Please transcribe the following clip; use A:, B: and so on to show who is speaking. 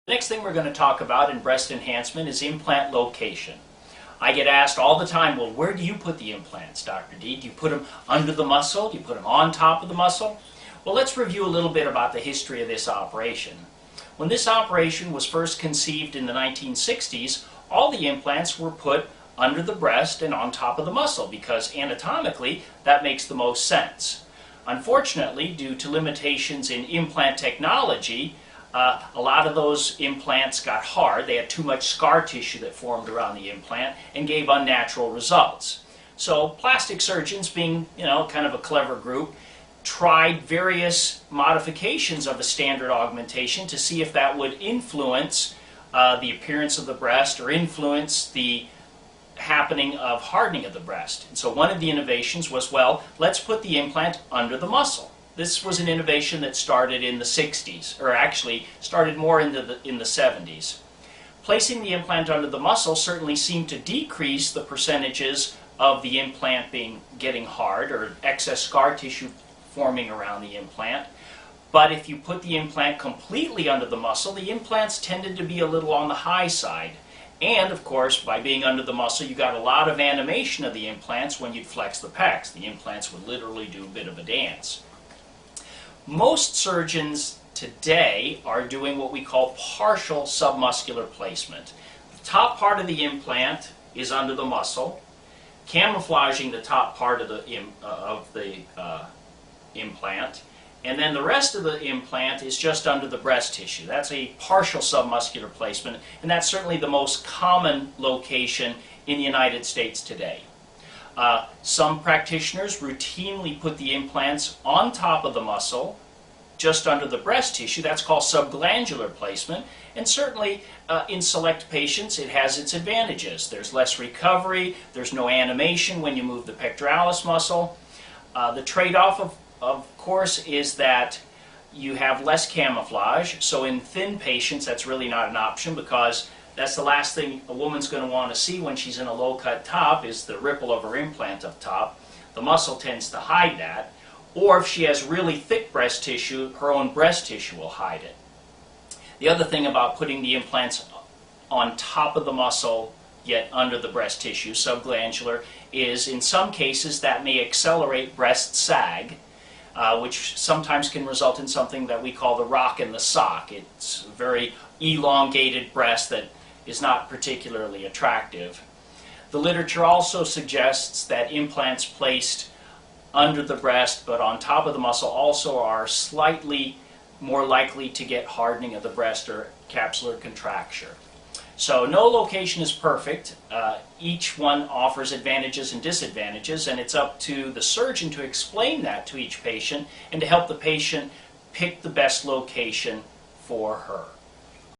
A: The next thing we're going to talk about in breast enhancement is implant location. I get asked all the time, well, where do you put the implants, Dr. D? Do you put them under the muscle? Do you put them on top of the muscle? Well, let's review a little bit about the history of this operation. When this operation was first conceived in the 1960s, all the implants were put under the breast and on top of the muscle because anatomically that makes the most sense. Unfortunately, due to limitations in implant technology, a lot of those implants got hard. They had too much scar tissue that formed around the implant and gave unnatural results. So plastic surgeons, being kind of a clever group, tried various modifications of the standard augmentation to see if that would influence the appearance of the breast or influence the happening of hardening of the breast. And so one of the innovations was, well, let's put the implant under the muscle. This was an innovation that started in the 60s, or actually started more in the 70s. Placing the implant under the muscle certainly seemed to decrease the percentages of the implant getting hard or excess scar tissue forming around the implant. But if you put the implant completely under the muscle, the implants tended to be a little on the high side. And of course, by being under the muscle, you got a lot of animation of the implants when you'd flex the pecs. The implants would literally do a bit of a dance. Most surgeons today are doing what we call partial submuscular placement. The top part of the implant is under the muscle, camouflaging the top part of the implant, and then the rest of the implant is just under the breast tissue. That's a partial submuscular placement, and that's certainly the most common location in the United States today. Some practitioners routinely put the implants on top of the muscle, just under the breast tissue. That's called subglandular placement, and certainly in select patients it has its advantages. There's less recovery, there's no animation when you move the pectoralis muscle. The trade-off of course is that you have less camouflage, so in thin patients that's really not an option because that's the last thing a woman's going to want to see when she's in a low-cut top is the ripple of her implant up top. The muscle tends to hide that. Or if she has really thick breast tissue, her own breast tissue will hide it. The other thing about putting the implants on top of the muscle yet under the breast tissue, subglandular, is in some cases that may accelerate breast sag, which sometimes can result in something that we call the rock in the sock. It's a very elongated breast that is not particularly attractive. The literature also suggests that implants placed under the breast but on top of the muscle also are slightly more likely to get hardening of the breast or capsular contracture. So no location is perfect. Each one offers advantages and disadvantages, and it's up to the surgeon to explain that to each patient and to help the patient pick the best location for her.